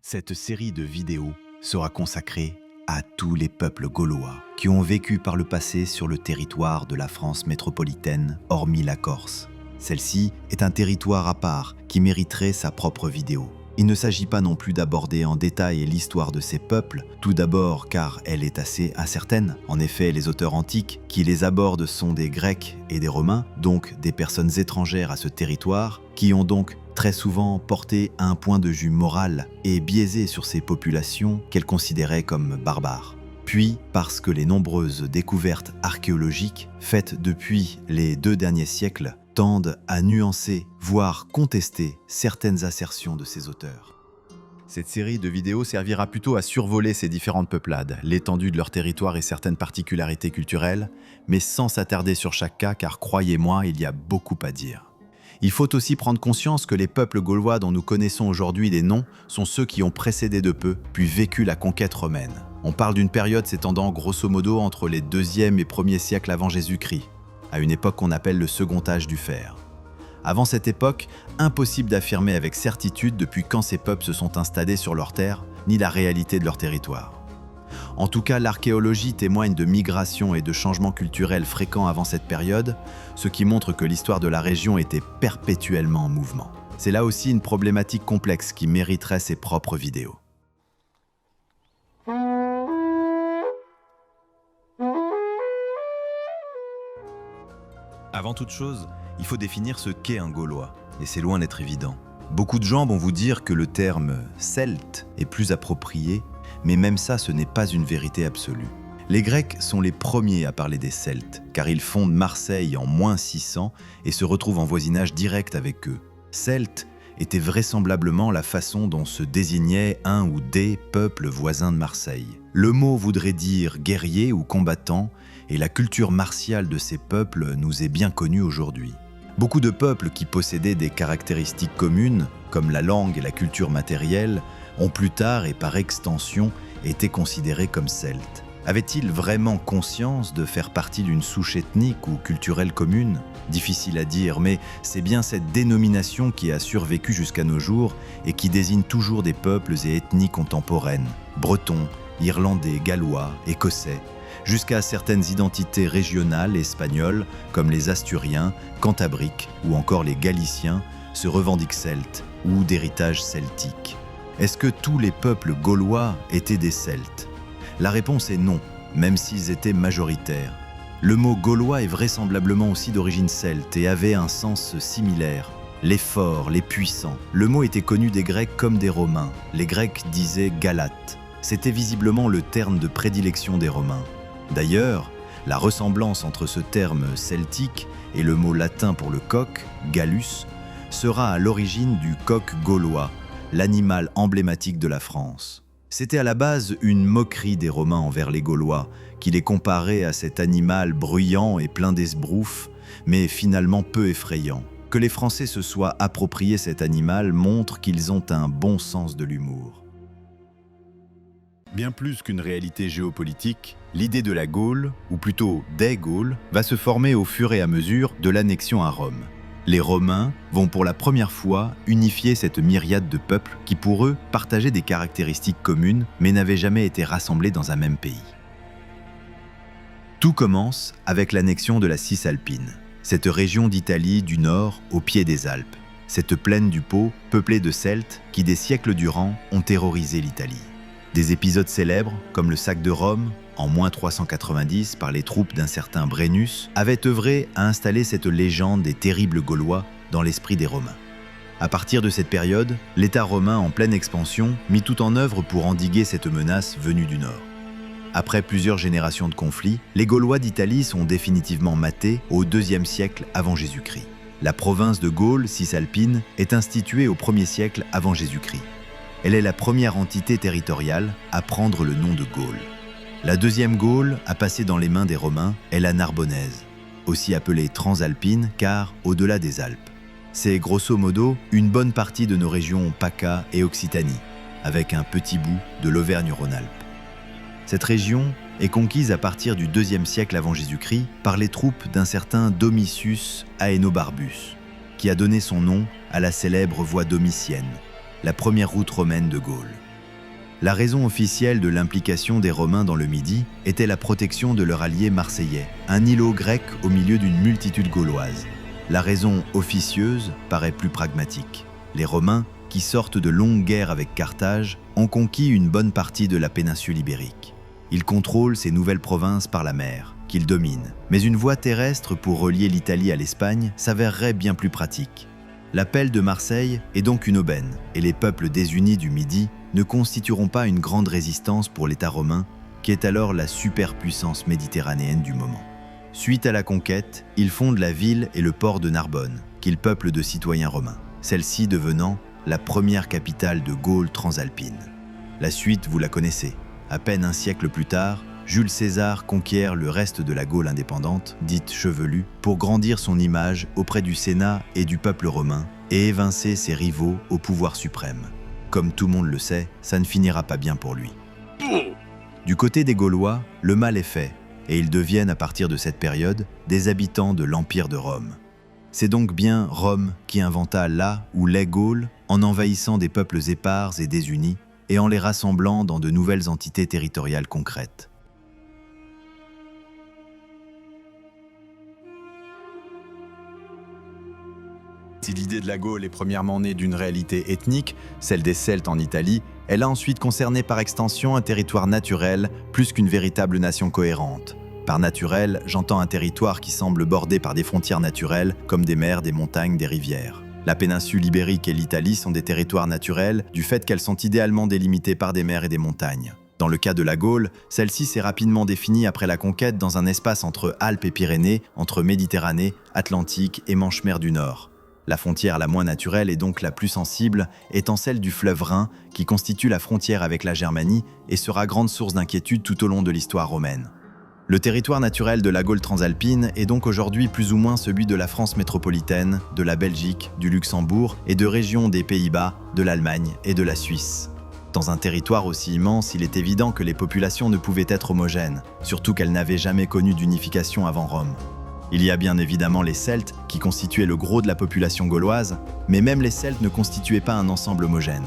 Cette série de vidéos sera consacrée à tous les peuples gaulois qui ont vécu par le passé sur le territoire de la France métropolitaine, hormis la Corse. Celle-ci est un territoire à part qui mériterait sa propre vidéo. Il ne s'agit pas non plus d'aborder en détail l'histoire de ces peuples, tout d'abord car elle est assez incertaine. En effet, les auteurs antiques qui les abordent sont des Grecs et des Romains, donc des personnes étrangères à ce territoire, qui ont donc très souvent porté un point de vue moral et biaisé sur ces populations qu'elles considéraient comme barbares. Puis, parce que les nombreuses découvertes archéologiques faites depuis les 2 derniers siècles tendent à nuancer, voire contester certaines assertions de ces auteurs. Cette série de vidéos servira plutôt à survoler ces différentes peuplades, l'étendue de leur territoire et certaines particularités culturelles, mais sans s'attarder sur chaque cas car croyez-moi, il y a beaucoup à dire. Il faut aussi prendre conscience que les peuples gaulois dont nous connaissons aujourd'hui les noms sont ceux qui ont précédé de peu, puis vécu la conquête romaine. On parle d'une période s'étendant grosso modo entre les 2e et 1er siècles avant Jésus-Christ, à une époque qu'on appelle le second âge du fer. Avant cette époque, impossible d'affirmer avec certitude depuis quand ces peuples se sont installés sur leurs terres, ni la réalité de leur territoire. En tout cas, l'archéologie témoigne de migrations et de changements culturels fréquents avant cette période, ce qui montre que l'histoire de la région était perpétuellement en mouvement. C'est là aussi une problématique complexe qui mériterait ses propres vidéos. Avant toute chose, il faut définir ce qu'est un Gaulois, et c'est loin d'être évident. Beaucoup de gens vont vous dire que le terme « celte » est plus approprié, mais même ça, ce n'est pas une vérité absolue. Les Grecs sont les premiers à parler des Celtes, car ils fondent Marseille en -600 et se retrouvent en voisinage direct avec eux. Celte était vraisemblablement la façon dont se désignait un ou des peuples voisins de Marseille. Le mot voudrait dire guerrier ou combattant, et la culture martiale de ces peuples nous est bien connue aujourd'hui. Beaucoup de peuples qui possédaient des caractéristiques communes, comme la langue et la culture matérielle, ont plus tard et par extension été considérés comme celtes. Avaient-ils vraiment conscience de faire partie d'une souche ethnique ou culturelle commune ? Difficile à dire, mais c'est bien cette dénomination qui a survécu jusqu'à nos jours et qui désigne toujours des peuples et ethnies contemporaines, bretons, irlandais, gallois, écossais, jusqu'à certaines identités régionales espagnoles comme les Asturiens, Cantabriques ou encore les Galiciens se revendiquent celtes ou d'héritage celtique. Est-ce que tous les peuples gaulois étaient des Celtes ? La réponse est non, même s'ils étaient majoritaires. Le mot gaulois est vraisemblablement aussi d'origine celte et avait un sens similaire. Les forts, les puissants. Le mot était connu des Grecs comme des Romains. Les Grecs disaient Galates. C'était visiblement le terme de prédilection des Romains. D'ailleurs, la ressemblance entre ce terme celtique et le mot latin pour le coq, Gallus, sera à l'origine du coq gaulois, l'animal emblématique de la France. C'était à la base une moquerie des Romains envers les Gaulois, qui les comparaient à cet animal bruyant et plein d'esbroufes, mais finalement peu effrayant. Que les Français se soient approprié cet animal montre qu'ils ont un bon sens de l'humour. Bien plus qu'une réalité géopolitique, l'idée de la Gaule, ou plutôt des Gaules, va se former au fur et à mesure de l'annexion à Rome. Les Romains vont pour la première fois unifier cette myriade de peuples qui pour eux partageaient des caractéristiques communes mais n'avaient jamais été rassemblés dans un même pays. Tout commence avec l'annexion de la Cisalpine, cette région d'Italie du nord au pied des Alpes, cette plaine du Pô peuplée de Celtes qui des siècles durant ont terrorisé l'Italie. Des épisodes célèbres comme le sac de Rome, en -390 par les troupes d'un certain Brennus, avaient œuvré à installer cette légende des terribles Gaulois dans l'esprit des Romains. À partir de cette période, l'État romain en pleine expansion mit tout en œuvre pour endiguer cette menace venue du nord. Après plusieurs générations de conflits, les Gaulois d'Italie sont définitivement matés au IIe siècle avant Jésus-Christ. La province de Gaule cisalpine est instituée au 1er siècle avant Jésus-Christ. Elle est la première entité territoriale à prendre le nom de Gaule. La deuxième Gaule à passer dans les mains des Romains est la Narbonnaise, aussi appelée Transalpine car au-delà des Alpes. C'est grosso modo une bonne partie de nos régions PACA et Occitanie, avec un petit bout de l'Auvergne-Rhône-Alpes. Cette région est conquise à partir du IIe siècle avant Jésus-Christ par les troupes d'un certain Domitius Aenobarbus, qui a donné son nom à la célèbre voie domitienne, la première route romaine de Gaule. La raison officielle de l'implication des Romains dans le Midi était la protection de leur allié marseillais, un îlot grec au milieu d'une multitude gauloise. La raison officieuse paraît plus pragmatique. Les Romains, qui sortent de longues guerres avec Carthage, ont conquis une bonne partie de la péninsule ibérique. Ils contrôlent ces nouvelles provinces par la mer, qu'ils dominent. Mais une voie terrestre pour relier l'Italie à l'Espagne s'avérerait bien plus pratique. L'appel de Marseille est donc une aubaine, et les peuples désunis du Midi ne constitueront pas une grande résistance pour l'État romain, qui est alors la superpuissance méditerranéenne du moment. Suite à la conquête, ils fondent la ville et le port de Narbonne, qu'ils peuplent de citoyens romains, celle-ci devenant la première capitale de Gaule transalpine. La suite, vous la connaissez. À peine un siècle plus tard, Jules César conquiert le reste de la Gaule indépendante, dite chevelue, pour grandir son image auprès du Sénat et du peuple romain et évincer ses rivaux au pouvoir suprême. Comme tout le monde le sait, ça ne finira pas bien pour lui. Du côté des Gaulois, le mal est fait, et ils deviennent à partir de cette période des habitants de l'Empire de Rome. C'est donc bien Rome qui inventa la ou les Gaules en envahissant des peuples épars et désunis et en les rassemblant dans de nouvelles entités territoriales concrètes. Si l'idée de la Gaule est premièrement née d'une réalité ethnique, celle des Celtes en Italie, elle a ensuite concerné par extension un territoire naturel plus qu'une véritable nation cohérente. Par naturel, j'entends un territoire qui semble bordé par des frontières naturelles comme des mers, des montagnes, des rivières. La péninsule ibérique et l'Italie sont des territoires naturels du fait qu'elles sont idéalement délimitées par des mers et des montagnes. Dans le cas de la Gaule, celle-ci s'est rapidement définie après la conquête dans un espace entre Alpes et Pyrénées, entre Méditerranée, Atlantique et Manche-mer du Nord. La frontière la moins naturelle et donc la plus sensible étant celle du fleuve Rhin qui constitue la frontière avec la Germanie et sera grande source d'inquiétude tout au long de l'histoire romaine. Le territoire naturel de la Gaule transalpine est donc aujourd'hui plus ou moins celui de la France métropolitaine, de la Belgique, du Luxembourg et de régions des Pays-Bas, de l'Allemagne et de la Suisse. Dans un territoire aussi immense, il est évident que les populations ne pouvaient être homogènes, surtout qu'elles n'avaient jamais connu d'unification avant Rome. Il y a bien évidemment les Celtes, qui constituaient le gros de la population gauloise, mais même les Celtes ne constituaient pas un ensemble homogène.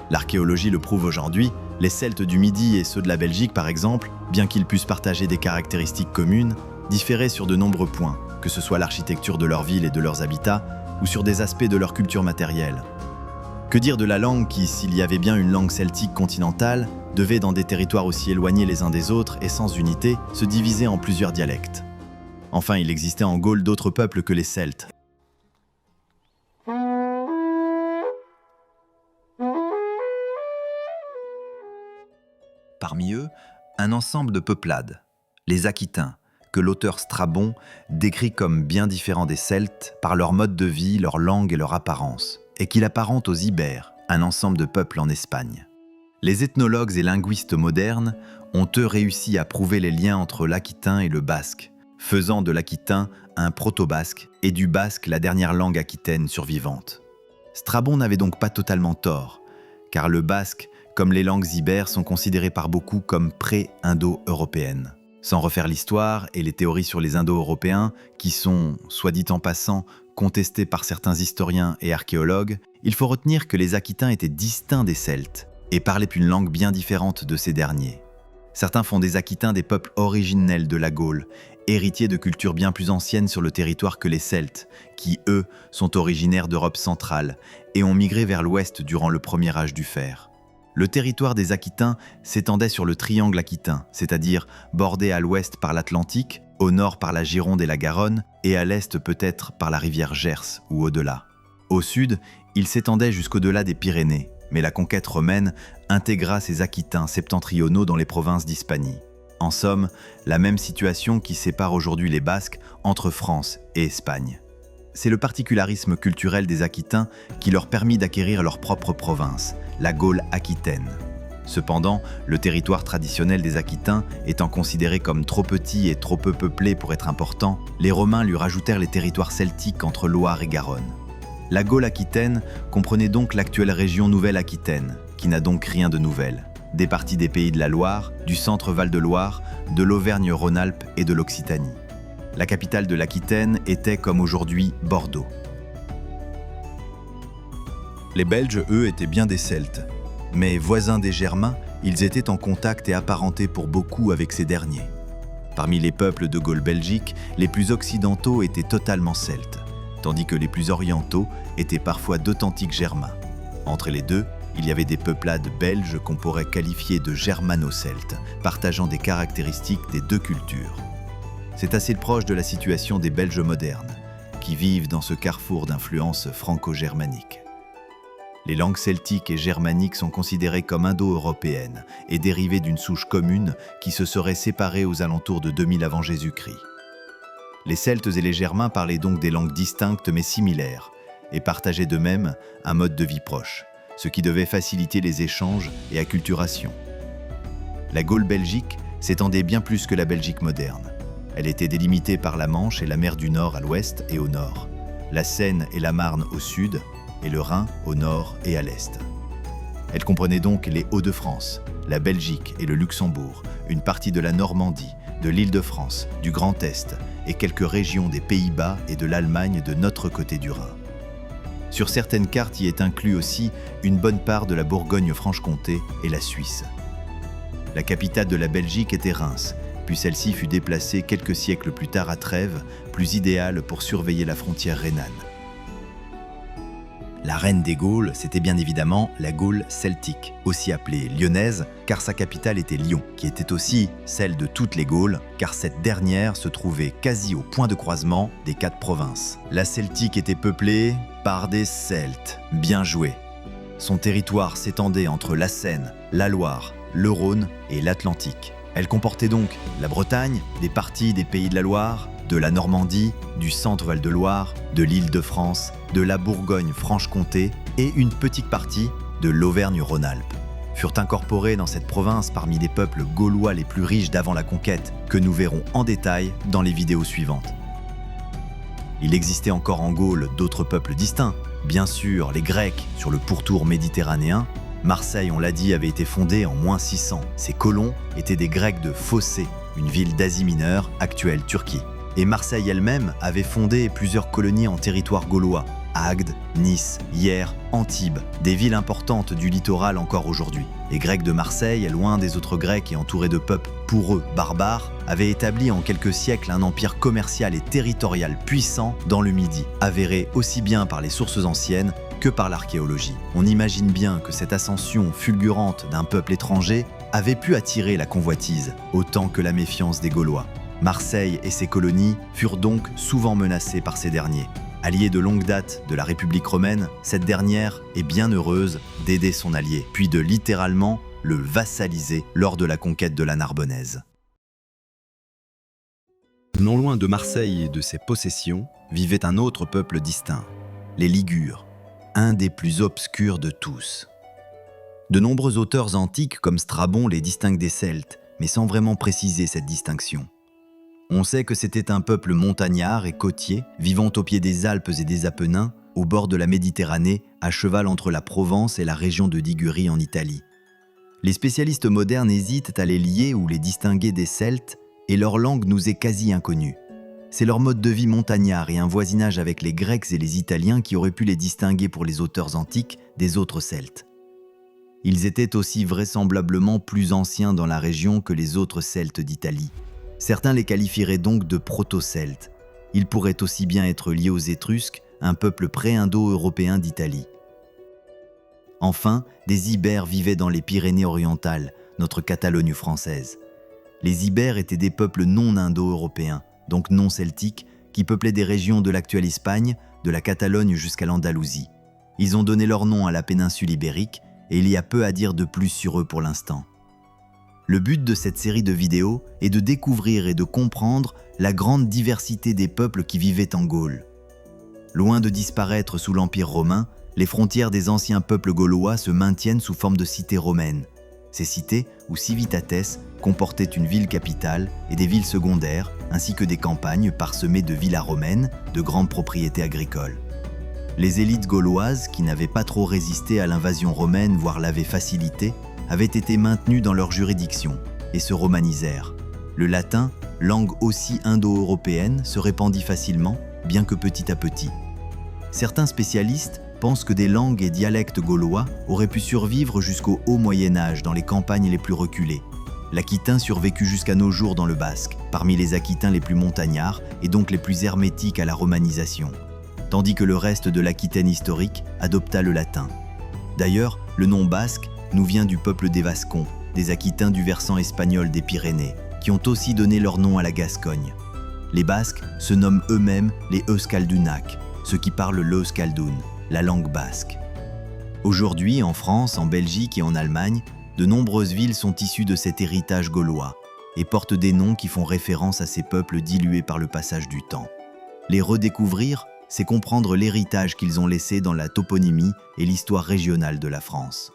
L'archéologie le prouve aujourd'hui, les Celtes du Midi et ceux de la Belgique par exemple, bien qu'ils puissent partager des caractéristiques communes, différaient sur de nombreux points, que ce soit l'architecture de leurs villes et de leurs habitats, ou sur des aspects de leur culture matérielle. Que dire de la langue qui, s'il y avait bien une langue celtique continentale, devait dans des territoires aussi éloignés les uns des autres et sans unité, se diviser en plusieurs dialectes. Enfin, il existait en Gaule d'autres peuples que les Celtes. Parmi eux, un ensemble de peuplades, les Aquitains, que l'auteur Strabon décrit comme bien différents des Celtes par leur mode de vie, leur langue et leur apparence, et qu'il apparente aux Ibères, un ensemble de peuples en Espagne. Les ethnologues et linguistes modernes ont eux réussi à prouver les liens entre l'aquitain et le basque, faisant de l'aquitain un proto-basque et du basque la dernière langue aquitaine survivante. Strabon n'avait donc pas totalement tort, car le basque, comme les langues ibères, sont considérées par beaucoup comme pré-indo-européennes. Sans refaire l'histoire et les théories sur les Indo-Européens, qui sont, soit dit en passant, contestées par certains historiens et archéologues, il faut retenir que les Aquitains étaient distincts des Celtes et parlaient une langue bien différente de ces derniers. Certains font des Aquitains des peuples originels de la Gaule, héritiers de cultures bien plus anciennes sur le territoire que les Celtes, qui, eux, sont originaires d'Europe centrale et ont migré vers l'ouest durant le premier âge du fer. Le territoire des Aquitains s'étendait sur le triangle aquitain, c'est-à-dire bordé à l'ouest par l'Atlantique, au nord par la Gironde et la Garonne, et à l'est peut-être par la rivière Gers ou au-delà. Au sud, il s'étendait jusqu'au-delà des Pyrénées, mais la conquête romaine intégra ces Aquitains septentrionaux dans les provinces d'Hispanie. En somme, la même situation qui sépare aujourd'hui les Basques entre France et Espagne. C'est le particularisme culturel des Aquitains qui leur permit d'acquérir leur propre province, la Gaule aquitaine. Cependant, le territoire traditionnel des Aquitains étant considéré comme trop petit et trop peu peuplé pour être important, les Romains lui rajoutèrent les territoires celtiques entre Loire et Garonne. La Gaule aquitaine comprenait donc l'actuelle région Nouvelle-Aquitaine, qui n'a donc rien de nouvel. Des parties des pays de la Loire, du centre Val-de-Loire, de l'Auvergne-Rhône-Alpes et de l'Occitanie. La capitale de l'Aquitaine était, comme aujourd'hui, Bordeaux. Les Belges, eux, étaient bien des Celtes. Mais voisins des Germains, ils étaient en contact et apparentés pour beaucoup avec ces derniers. Parmi les peuples de Gaule belgique, les plus occidentaux étaient totalement celtes, tandis que les plus orientaux étaient parfois d'authentiques Germains. Entre les deux, il y avait des peuplades belges qu'on pourrait qualifier de germano-celtes, partageant des caractéristiques des deux cultures. C'est assez proche de la situation des Belges modernes, qui vivent dans ce carrefour d'influences franco-germaniques. Les langues celtiques et germaniques sont considérées comme indo-européennes et dérivées d'une souche commune qui se serait séparée aux alentours de 2000 avant Jésus-Christ. Les Celtes et les Germains parlaient donc des langues distinctes mais similaires et partageaient de même un mode de vie proche, ce qui devait faciliter les échanges et acculturation. La Gaule belgique s'étendait bien plus que la Belgique moderne. Elle était délimitée par la Manche et la mer du Nord à l'ouest et au nord, la Seine et la Marne au sud, et le Rhin au nord et à l'est. Elle comprenait donc les Hauts-de-France, la Belgique et le Luxembourg, une partie de la Normandie, de l'Île-de-France, du Grand Est et quelques régions des Pays-Bas et de l'Allemagne de notre côté du Rhin. Sur certaines cartes y est inclus aussi une bonne part de la Bourgogne-Franche-Comté et la Suisse. La capitale de la Belgique était Reims, puis celle-ci fut déplacée quelques siècles plus tard à Trèves, plus idéale pour surveiller la frontière rhénane. La reine des Gaules, c'était bien évidemment la Gaule celtique, aussi appelée lyonnaise, car sa capitale était Lyon, qui était aussi celle de toutes les Gaules, car cette dernière se trouvait quasi au point de croisement des 4 provinces. La Celtique était peuplée par des Celtes, bien joué. Son territoire s'étendait entre la Seine, la Loire, le Rhône et l'Atlantique. Elle comportait donc la Bretagne, des parties des Pays de la Loire, de la Normandie, du Centre-Val de Loire, de l'Île-de-France, de la Bourgogne-Franche-Comté et une petite partie de l'Auvergne-Rhône-Alpes. Furent incorporés dans cette province parmi les peuples gaulois les plus riches d'avant la conquête, que nous verrons en détail dans les vidéos suivantes. Il existait encore en Gaule d'autres peuples distincts. Bien sûr, les Grecs sur le pourtour méditerranéen. Marseille, on l'a dit, avait été fondée en -600. Ces colons étaient des Grecs de Phocée, une ville d'Asie mineure, actuelle Turquie. Et Marseille elle-même avait fondé plusieurs colonies en territoire gaulois, Agde, Nice, Hyères, Antibes, des villes importantes du littoral encore aujourd'hui. Les Grecs de Marseille, loin des autres Grecs et entourés de peuples pour eux barbares, avaient établi en quelques siècles un empire commercial et territorial puissant dans le Midi, avéré aussi bien par les sources anciennes que par l'archéologie. On imagine bien que cette ascension fulgurante d'un peuple étranger avait pu attirer la convoitise, autant que la méfiance des Gaulois. Marseille et ses colonies furent donc souvent menacées par ces derniers. Alliée de longue date de la République romaine, cette dernière est bien heureuse d'aider son allié, puis de littéralement le vassaliser lors de la conquête de la Narbonnaise. Non loin de Marseille et de ses possessions, vivait un autre peuple distinct, les Ligures, un des plus obscurs de tous. De nombreux auteurs antiques comme Strabon les distinguent des Celtes, mais sans vraiment préciser cette distinction. On sait que c'était un peuple montagnard et côtier, vivant au pied des Alpes et des Apennins, au bord de la Méditerranée, à cheval entre la Provence et la région de Ligurie en Italie. Les spécialistes modernes hésitent à les lier ou les distinguer des Celtes, et leur langue nous est quasi inconnue. C'est leur mode de vie montagnard et un voisinage avec les Grecs et les Italiens qui auraient pu les distinguer pour les auteurs antiques des autres Celtes. Ils étaient aussi vraisemblablement plus anciens dans la région que les autres Celtes d'Italie. Certains les qualifieraient donc de proto-celtes. Ils pourraient aussi bien être liés aux Étrusques, un peuple pré-indo-européen d'Italie. Enfin, des Ibères vivaient dans les Pyrénées orientales, notre Catalogne française. Les Ibères étaient des peuples non indo-européens, donc non celtiques, qui peuplaient des régions de l'actuelle Espagne, de la Catalogne jusqu'à l'Andalousie. Ils ont donné leur nom à la péninsule ibérique, et il y a peu à dire de plus sur eux pour l'instant. Le but de cette série de vidéos est de découvrir et de comprendre la grande diversité des peuples qui vivaient en Gaule. Loin de disparaître sous l'Empire romain, les frontières des anciens peuples gaulois se maintiennent sous forme de cités romaines. Ces cités, ou civitates, comportaient une ville capitale et des villes secondaires, ainsi que des campagnes parsemées de villas romaines, de grandes propriétés agricoles. Les élites gauloises, qui n'avaient pas trop résisté à l'invasion romaine, voire l'avaient facilitée, avaient été maintenues dans leur juridiction et se romanisèrent. Le latin, langue aussi indo-européenne, se répandit facilement, bien que petit à petit. Certains spécialistes pensent que des langues et dialectes gaulois auraient pu survivre jusqu'au haut Moyen-Âge dans les campagnes les plus reculées. L'aquitain survécut jusqu'à nos jours dans le basque, parmi les aquitains les plus montagnards et donc les plus hermétiques à la romanisation, tandis que le reste de l'Aquitaine historique adopta le latin. D'ailleurs, le nom basque nous vient du peuple des Vascons, des Aquitains du versant espagnol des Pyrénées, qui ont aussi donné leur nom à la Gascogne. Les Basques se nomment eux-mêmes les Euskaldunak, ceux qui parlent l'Euskaldun, la langue basque. Aujourd'hui, en France, en Belgique et en Allemagne, de nombreuses villes sont issues de cet héritage gaulois et portent des noms qui font référence à ces peuples dilués par le passage du temps. Les redécouvrir, c'est comprendre l'héritage qu'ils ont laissé dans la toponymie et l'histoire régionale de la France.